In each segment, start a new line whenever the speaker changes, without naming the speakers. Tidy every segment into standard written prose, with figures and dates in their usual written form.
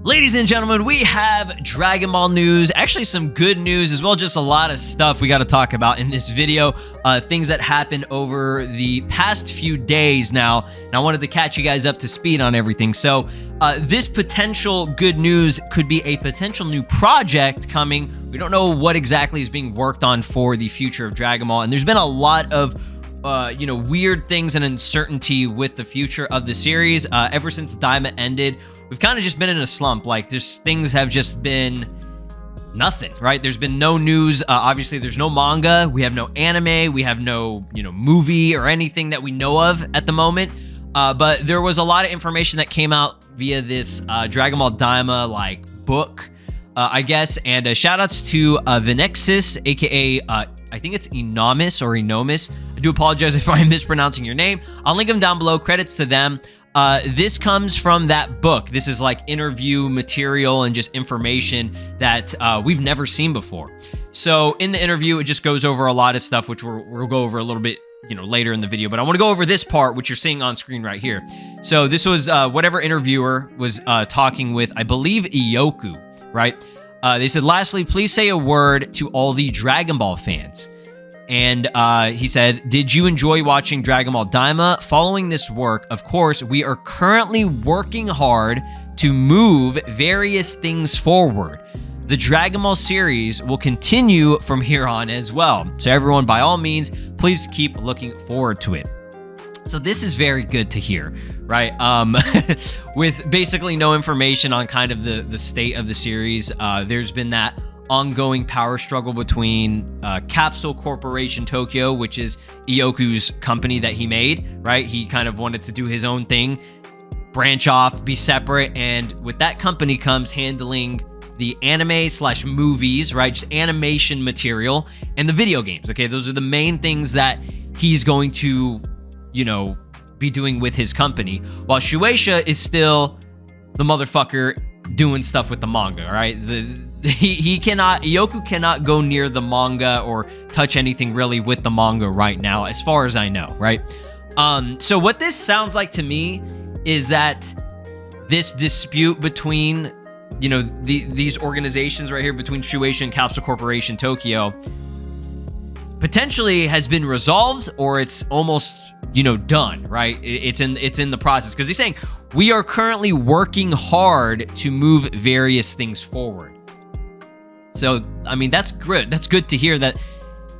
Ladies and gentlemen, we have Dragon Ball news, actually some good news as well, just a lot of stuff we got to talk about in this video, things that happened over the past few days now, and I wanted to catch you guys up to speed on everything. So this potential good news could be a potential new project coming. We don't know what exactly is being worked on for the future of Dragon Ball, and there's been a lot of weird things and uncertainty with the future of the series. Ever since Daima ended, we've kind of just been in a slump. Like, things have just been nothing, right? There's been no news. Obviously, there's no manga. We have no anime. We have no, movie or anything that we know of at the moment. But there was a lot of information that came out via this Dragon Ball Daima, book, I guess. And shout outs to Venexis, aka I think it's Enomis or Enomis. I do apologize if I'm mispronouncing your name. I'll link them down below. Credits to them. This comes from that book. This is like interview material and just information that we've never seen before. So in the interview, it just goes over a lot of stuff, which we'll go over a little bit, later in the video. But I want to go over this part, which you're seeing on screen right here. So this was whatever interviewer was talking with, I believe, Ioku, right? They said, lastly, please say a word to all the Dragon Ball fans. And he said, did you enjoy watching Dragon Ball Daima? Following this work, of course, we are currently working hard to move various things forward. The Dragon Ball series will continue from here on as well. So everyone, by all means, please keep looking forward to it. So this is very good to hear, right? With basically no information on kind of the state of the series, there's been that ongoing power struggle between Capsule Corporation Tokyo, which is Ioku's company that he made, right? He kind of wanted to do his own thing, branch off, be separate, and with that company comes handling the anime/movies, right? Just animation material and the video games, okay? Those are the main things that he's going to, be doing with his company, while Shueisha is still the motherfucker doing stuff with the manga, right? Ioku cannot go near the manga or touch anything really with the manga right now, as far as I know, right? So what this sounds like to me is that this dispute between, these organizations right here, between Shueisha and Capsule Corporation Tokyo, potentially has been resolved, or it's almost, done, right? It's in the process, because he's saying we are currently working hard to move various things forward. So, I mean, that's good. That's good to hear that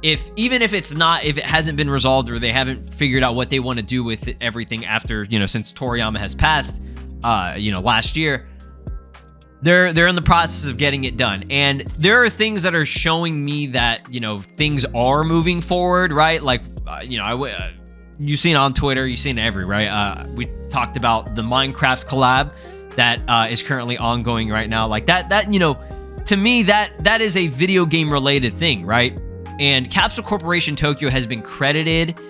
even if it hasn't been resolved, or they haven't figured out what they want to do with everything after, since Toriyama has passed, last year, they're in the process of getting it done. And there are things that are showing me that, things are moving forward, right? Like, you've seen on Twitter, you've seen right? We talked about the Minecraft collab that is currently ongoing right now. Like that, to me, that is a video game related thing, right? And Capsule Corporation Tokyo has been credited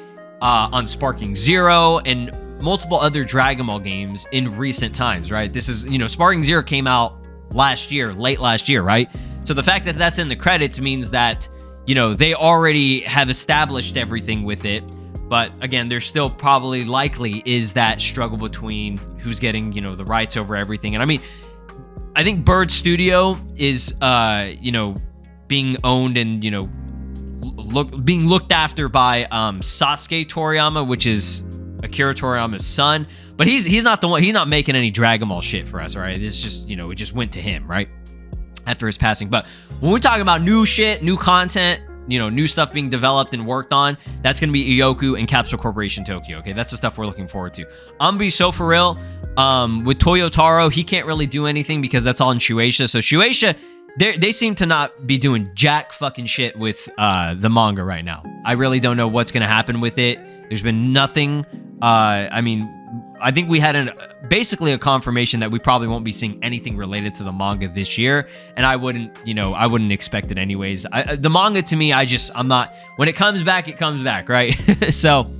on Sparking Zero and multiple other Dragon Ball games in recent times, right? This is, Sparking Zero came out late last year, right? So the fact that that's in the credits means that, they already have established everything with it. But again, there's still probably likely is that struggle between who's getting, the rights over everything. And I mean, I think Bird Studio is, being owned and, being looked after by Sasuke Toriyama, which is Akira Toriyama's son. But he's not the one. He's not making any Dragon Ball shit for us, all right? This is just, it just went to him, right? After his passing. But when we're talking about new shit, new content, new stuff being developed and worked on, that's going to be Ioku and Capsule Corporation Tokyo, okay? That's the stuff we're looking forward to. I'm be so for real. With Toyotaro, he can't really do anything because that's all in Shueisha. So Shueisha, they seem to not be doing jack fucking shit with the manga right now. I really don't know what's going to happen with it. There's been nothing. I think we had basically a confirmation that we probably won't be seeing anything related to the manga this year, and I wouldn't expect it anyways. The manga, to me, I'm not. When it comes back, right? So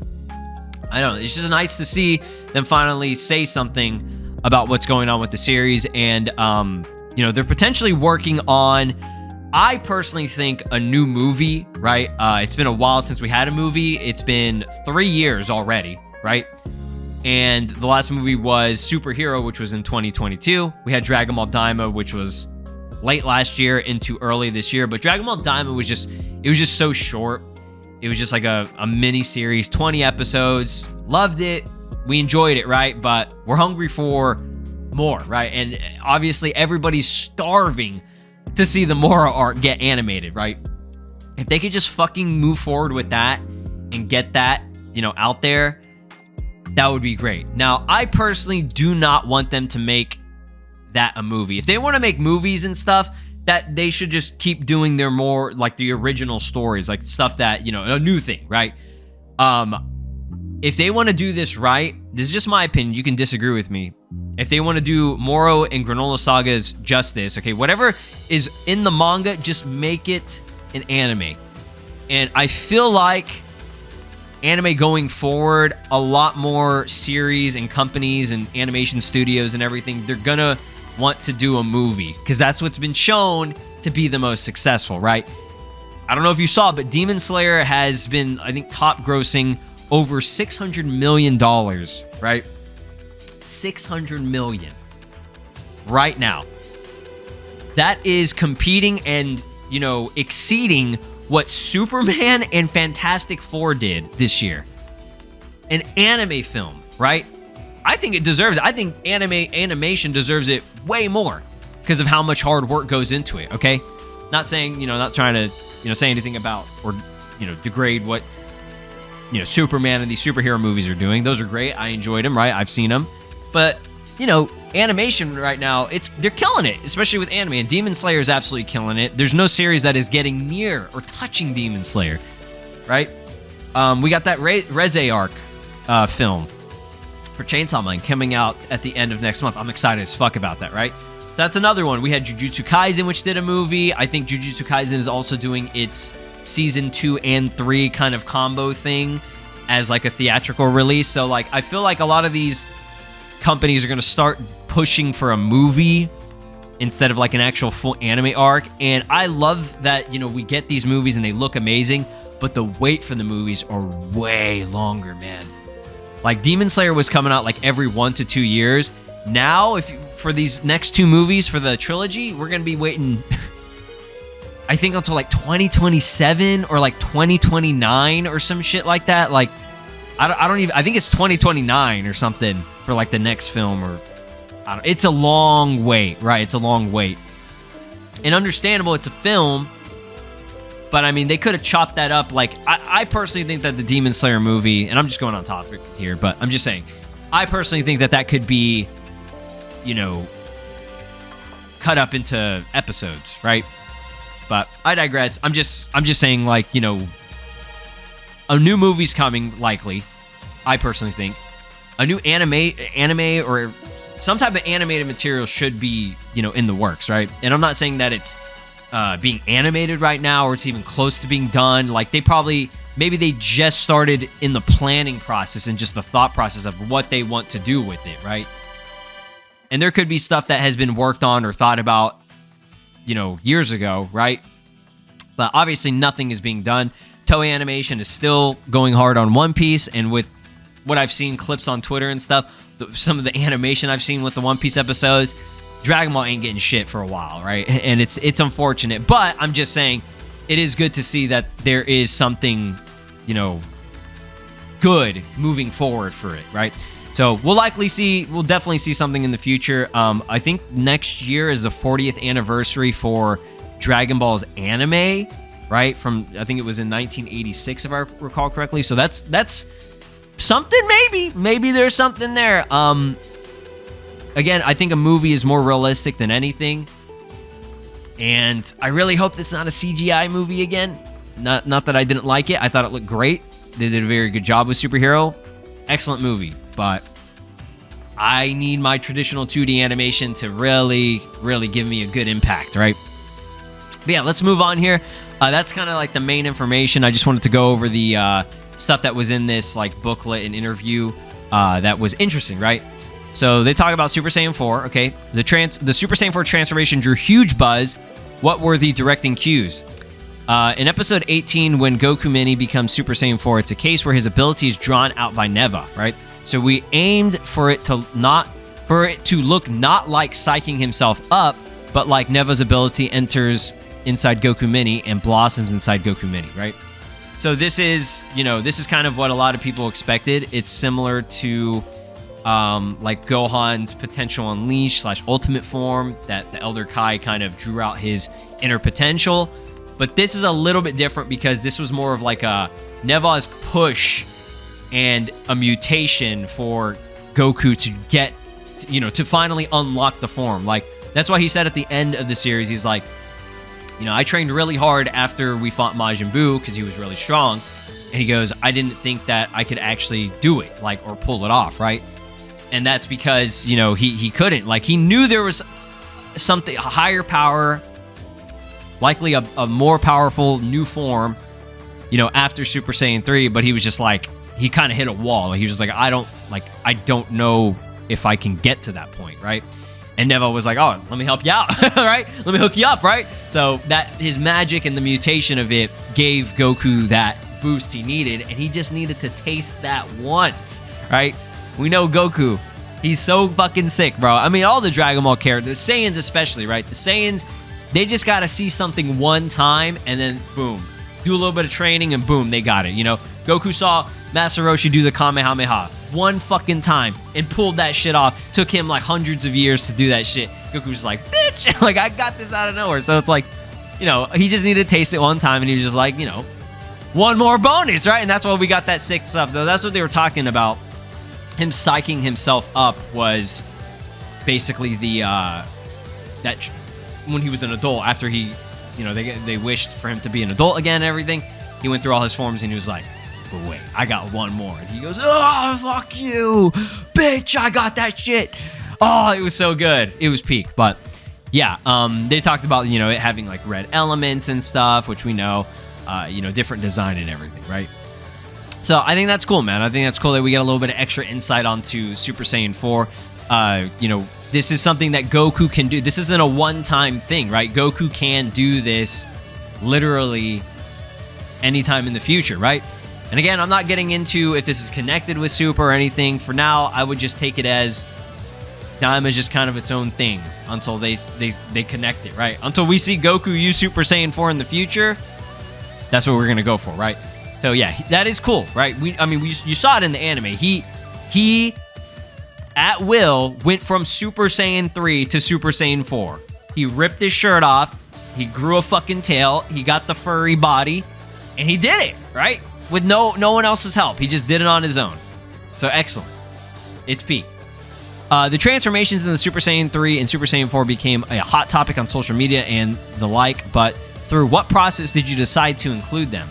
I don't know. It's just nice to see them finally say something about what's going on with the series, and they're potentially working on, I personally think, a new movie, right? It's been a while since we had a movie. It's been 3 years already, right? And the last movie was Superhero, which was in 2022. We had Dragon Ball Daima, which was late last year into early this year. But Dragon Ball Daima was just so short. It was just like a mini series, 20 episodes. Loved it. We enjoyed it, right? But we're hungry for more, right? And obviously everybody's starving to see the Mora arc get animated, right? If they could just fucking move forward with that and get that, out there, that would be great. Now, I personally do not want them to make that a movie. If they want to make movies and stuff, that they should just keep doing their more like the original stories, like stuff that, a new thing, right? If they want to do this right, this is just my opinion, you can disagree with me. If they want to do Moro and Granola Saga's justice, okay, whatever is in the manga, just make it an anime. And I feel like anime going forward, a lot more series and companies and animation studios and everything, they're gonna want to do a movie because that's what's been shown to be the most successful, right? I don't know if you saw, but Demon Slayer has been, I think, top grossing over $600 million, right? $600 million right now. That is competing and, exceeding what Superman and Fantastic Four did this year. An anime film, right? I think it deserves it. I think animation deserves it way more because of how much hard work goes into it, okay? Not saying, not trying to, say anything about or, degrade what, Superman and these superhero movies are doing. Those are great. I enjoyed them, right? I've seen them. But, animation right now, they're killing it, especially with anime. And Demon Slayer is absolutely killing it. There's no series that is getting near or touching Demon Slayer, right? We got that Reze arc film for Chainsaw Man coming out at the end of next month. I'm excited as fuck about that, right? So that's another one. We had Jujutsu Kaisen, which did a movie. I think Jujutsu Kaisen is also doing its season 2 and 3 kind of combo thing as like a theatrical release. So like, I feel like a lot of these companies are going to start pushing for a movie instead of like an actual full anime arc. And I love that, we get these movies and they look amazing, but the wait for the movies are way longer, man. Like Demon Slayer was coming out like every 1 to 2 years. Now, for these next 2 movies for the trilogy, we're going to be waiting, I think until like 2027 or like 2029 or some shit like that. Like, I think it's 2029 or something for like the next film or, it's a long wait, right? It's a long wait. And understandable, it's a film, but I mean, they could have chopped that up. Like, I personally think that the Demon Slayer movie, and I'm just going on topic here, but I'm just saying, I personally think that could be, cut up into episodes, right? But I digress. I'm just saying, like, a new movie's coming, likely. I personally think a new anime or some type of animated material should be, in the works, right? And I'm not saying that it's being animated right now or it's even close to being done. Like maybe they just started in the planning process and just the thought process of what they want to do with it, right? And there could be stuff that has been worked on or thought about, years ago, right? But obviously nothing is being done. Toei Animation is still going hard on One Piece, and with what I've seen clips on Twitter and stuff, some of the animation I've seen with the One Piece episodes, Dragon Ball ain't getting shit for a while, right? And it's unfortunate, but I'm just saying it is good to see that there is something, good moving forward for it, right? So we'll definitely see something in the future. I think next year is the 40th anniversary for Dragon Ball's anime, right? From, I think it was in 1986, if I recall correctly. So that's something, maybe there's something there. Again, I think a movie is more realistic than anything. And I really hope it's not a CGI movie again. Not that I didn't like it. I thought it looked great. They did a very good job with Superhero. Excellent movie. But I need my traditional 2D animation to really, really give me a good impact, right? But yeah, let's move on here. That's kind of like the main information. I just wanted to go over the stuff that was in this like booklet and interview that was interesting, right? So they talk about Super Saiyan 4, okay? The Super Saiyan 4 transformation drew huge buzz. What were the directing cues? In episode 18, when Goku Mini becomes Super Saiyan 4, it's a case where his ability is drawn out by Neva, right? So we aimed for it to look not like psyching himself up, but like Neva's ability enters inside Goku Mini and blossoms inside Goku Mini, right? So this is, this is kind of what a lot of people expected. It's similar to like Gohan's potential unleash / ultimate form that the Elder Kai kind of drew out his inner potential. But this is a little bit different because this was more of like a Neva's push and a mutation for Goku to get, to finally unlock the form. Like, that's why he said at the end of the series, he's like, I trained really hard after we fought Majin Buu because he was really strong. And he goes, I didn't think that I could actually do it, or pull it off, right? And that's because, he couldn't. Like, he knew there was something, a higher power, likely a more powerful new form, after Super Saiyan 3, but he was just like, he kind of hit a wall. He was just like, I don't know if I can get to that point, right? And Neva was like, oh, let me help you out, right? Let me hook you up, right? So that his magic and the mutation of it gave Goku that boost he needed, and he just needed to taste that once, right? We know Goku. He's so fucking sick, bro. I mean, all the Dragon Ball characters, the Saiyans especially, right? The Saiyans, they just got to see something one time, and then boom. Do a little bit of training, and boom, they got it, Goku saw Master Roshi do the Kamehameha one fucking time and pulled that shit off. Took him like hundreds of years to do that shit. Goku was like, bitch, like, I got this out of nowhere. So it's like, he just needed to taste it one time, and he was just like, one more bonus, right? And that's why we got that sick stuff. So that's what they were talking about. Him psyching himself up was basically the that when he was an adult, after he, they wished for him to be an adult again and everything. He went through all his forms, and he was like, but wait, I got one more. And he goes, oh, fuck you, bitch, I got that shit. Oh, it was so good. It was peak. But yeah, they talked about, it having like red elements and stuff, which we know, different design and everything, right? So I think that's cool, man. I think that's cool that we get a little bit of extra insight onto Super Saiyan 4. This is something that Goku can do. This isn't a one-time thing, right? Goku can do this literally anytime in the future, right? And again, I'm not getting into if this is connected with Super or anything. For now, I would just take it as Daima is just kind of its own thing until they connect it, right? Until we see Goku use Super Saiyan 4 in the future, that's what we're going to go for, right? So yeah, that is cool, right? You saw it in the anime. He at will went from Super Saiyan 3 to Super Saiyan 4. He ripped his shirt off. He grew a fucking tail. He got the furry body, and he did it, right? With no one else's help. He just did it on his own. So excellent. It's peak. The transformations in the Super Saiyan 3 and Super Saiyan 4 became a hot topic on social media and the like, but through what process did you decide to include them?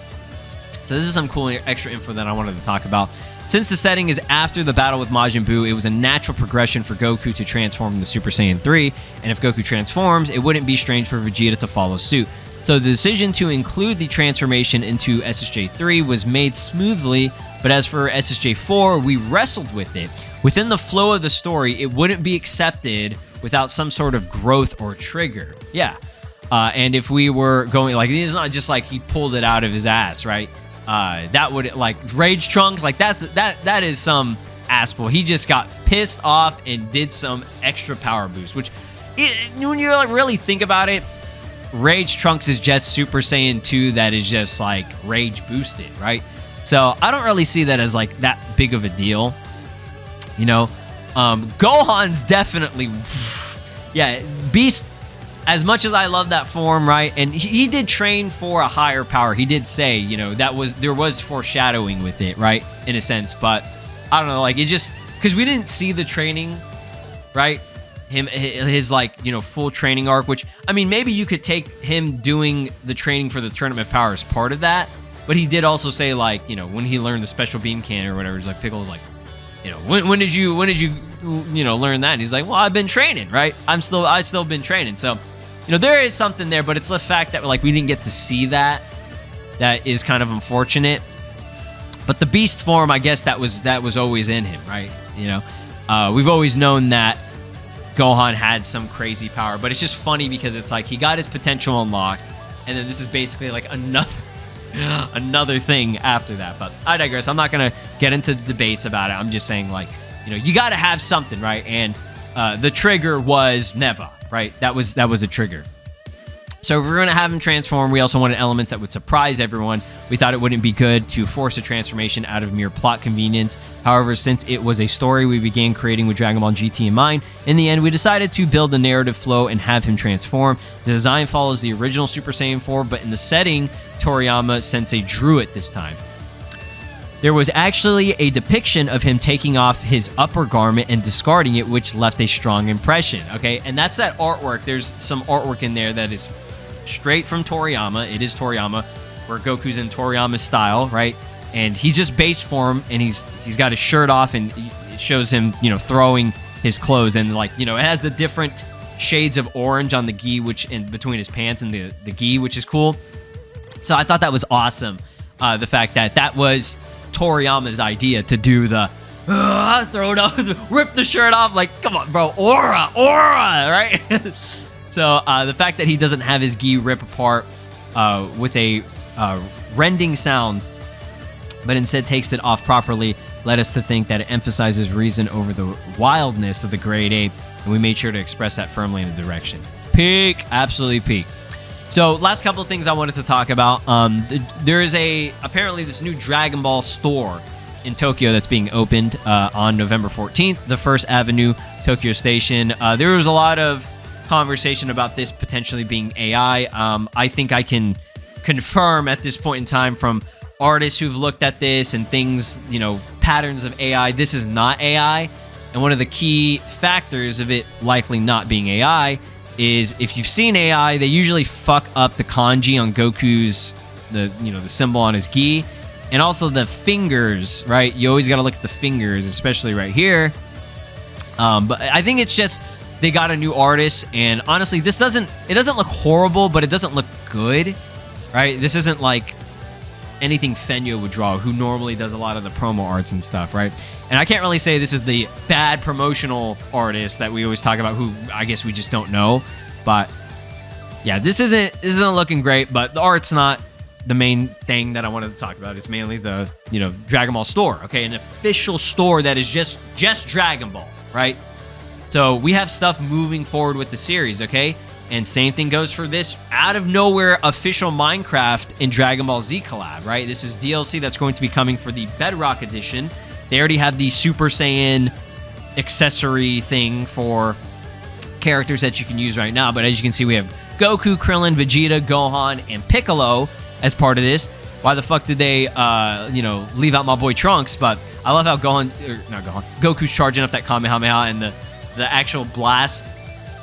So this is some cool extra info that I wanted to talk about. Since the setting is after the battle with Majin Buu, it was a natural progression for Goku to transform into Super Saiyan 3, and if Goku transforms, it wouldn't be strange for Vegeta to follow suit. So the decision to include the transformation into SSJ3 was made smoothly, but as for SSJ4, we wrestled with it. Within the flow of the story, it wouldn't be accepted without some sort of growth or trigger. Yeah. And if we were going, like, it's not just like he pulled it out of his ass, right? That would, like, Rage Trunks, like, that is some assbull. He just got pissed off and did some extra power boost, which, when you like really think about it, Rage Trunks is just Super Saiyan 2 that is just, like, rage boosted, right? So I don't really see that as, like, that big of a deal, Gohan's definitely, yeah, Beast. As much as I love that form, right? And he did train for a higher power. He did say, there was foreshadowing with it, right? In a sense, but I don't know, like, it just, because we didn't see the training, right? His like, full training arc, which, I mean, maybe you could take him doing the training for the Tournament of Power as part of that, but he did also say, like, when he learned the special beam cannon or whatever, he's like, Piccolo was like, when did you learn that? And he's like, well, I've been training, right? I still been training. So, there is something there, but it's the fact that, like, we didn't get to see that is kind of unfortunate. But the Beast form, I guess that was always in him, right? We've always known that Gohan had some crazy power, but it's just funny because it's like he got his potential unlocked, and then this is basically like another thing after that. But I digress. I'm not going to get into debates about it. I'm just saying, like, you got to have something, right? And the trigger was Neva, right? That was a trigger. So if we're going to have him transform, we also wanted elements that would surprise everyone. We thought it wouldn't be good to force a transformation out of mere plot convenience. However, since it was a story we began creating with Dragon Ball GT in mind, in the end, we decided to build the narrative flow and have him transform. The design follows the original Super Saiyan 4, but in the setting, Toriyama Sensei drew it this time. There was actually a depiction of him taking off his upper garment and discarding it, which left a strong impression, okay? And that's that artwork. There's some artwork in there that is straight from Toriyama. It is Toriyama, where Goku's in Toriyama's style, right? And he's just base form, and he's got his shirt off, and it shows him, throwing his clothes, and it has the different shades of orange on the gi, which in between his pants and the gi, which is cool. So I thought that was awesome. The fact that was Toriyama's idea to do the throw it off, rip the shirt off, like, come on, bro, aura, right? So the fact that he doesn't have his gi rip apart with a rending sound, but instead takes it off properly, led us to think that it emphasizes reason over the wildness of the grade ape, and we made sure to express that firmly in the direction. Peak, absolutely peak. So last couple of things I wanted to talk about. There is apparently this new Dragon Ball store in Tokyo that's being opened on November 14th, the First Avenue Tokyo Station. There was a lot of conversation about this potentially being AI. I think I can confirm at this point in time from artists who've looked at this and things, patterns of AI, this is not AI. And one of the key factors of it likely not being AI is if you've seen AI, they usually fuck up the kanji on Goku's, the symbol on his gi, and also the fingers, right? You always got to look at the fingers, especially right here. But I think it's just they got a new artist, and honestly, it doesn't look horrible, but it doesn't look good, right? This isn't like anything Fenyo would draw, who normally does a lot of the promo arts and stuff, right? And I can't really say this is the bad promotional artist that we always talk about, who I guess we just don't know. But yeah, this isn't looking great, but the art's not the main thing that I wanted to talk about. It's mainly the, Dragon Ball store, okay? An official store that is just Dragon Ball, right? So we have stuff moving forward with the series, okay? And same thing goes for this out of nowhere official Minecraft and Dragon Ball Z collab, right? This is DLC that's going to be coming for the Bedrock Edition. They already have the Super Saiyan accessory thing for characters that you can use right now. But as you can see, we have Goku, Krillin, Vegeta, Gohan, and Piccolo as part of this. Why the fuck did they, leave out my boy Trunks? But I love how Goku's charging up that Kamehameha, and the actual blast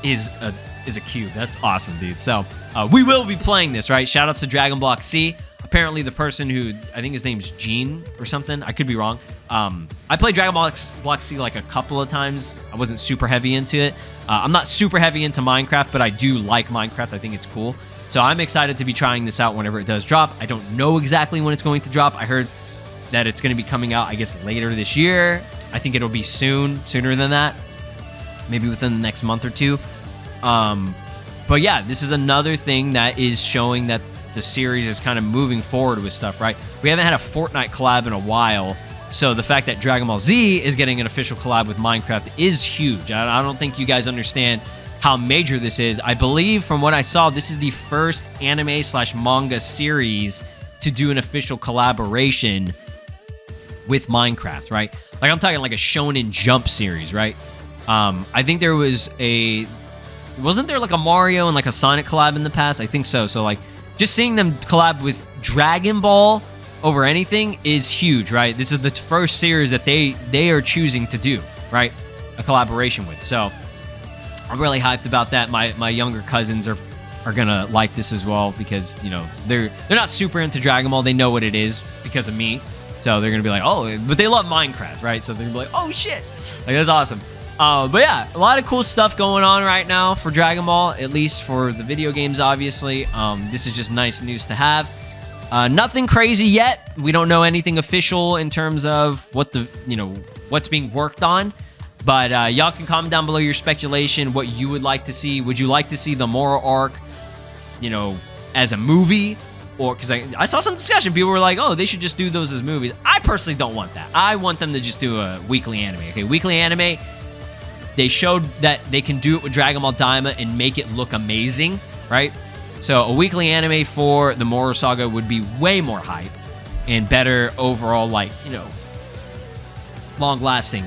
is a cube. That's awesome, dude. So we will be playing this, right? Shout outs to Dragon Block C. Apparently the person who, I think his name's Gene or something. I could be wrong. I played Dragon Block C like a couple of times. I wasn't super heavy into it. I'm not super heavy into Minecraft, but I do like Minecraft. I think it's cool. So I'm excited to be trying this out whenever it does drop. I don't know exactly when it's going to drop. I heard that it's going to be coming out, I guess, later this year. I think it'll be sooner than that. Maybe within the next month or two. But yeah, this is another thing that is showing that the series is kind of moving forward with stuff, right? We haven't had a Fortnite collab in a while. So the fact that Dragon Ball Z is getting an official collab with Minecraft is huge. I don't think you guys understand how major this is. I believe from what I saw, this is the first anime/manga series to do an official collaboration with Minecraft, right? Like I'm talking like a Shonen Jump series, right? I think there was wasn't there like a Mario and like a Sonic collab in the past? I think so. So like just seeing them collab with Dragon Ball over anything is huge, right? This is the first series that they are choosing to do, right? A collaboration with. So I'm really hyped about that. My younger cousins are gonna like this as well because they're not super into Dragon Ball. They know what it is because of me, so they're gonna be like, oh, but they love Minecraft, right? So they're gonna be like, oh shit, like that's awesome. But yeah, a lot of cool stuff going on right now for Dragon Ball, at least for the video games, obviously. This is just nice news to have. Nothing crazy yet. We don't know anything official in terms of what what's being worked on. But y'all can comment down below your speculation, what you would like to see. Would you like to see the Moro arc, as a movie? or because I saw some discussion, people were like, oh, they should just do those as movies. I personally don't want that. I want them to just do a weekly anime. Okay, weekly anime, they showed that they can do it with Dragon Ball Daima and make it look amazing, right? So a weekly anime for the Moro Saga would be way more hype and better overall, like, you know, long lasting.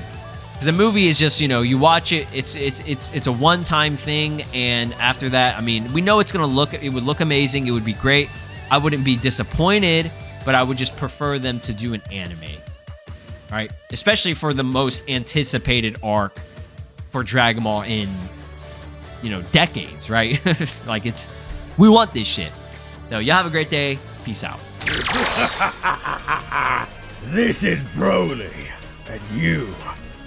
Because a movie is just, you know, you watch it, it's a one-time thing, and after that, I mean, we know it would look amazing, it would be great. I wouldn't be disappointed, but I would just prefer them to do an anime, right? Especially for the most anticipated arc for Dragon Ball in, you know, decades, right? Like, we want this shit. So you have a great day. Peace out.
This is Broly, and you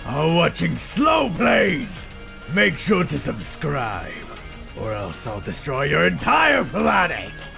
are watching SLOplays. Make sure to subscribe, or else I'll destroy your entire planet.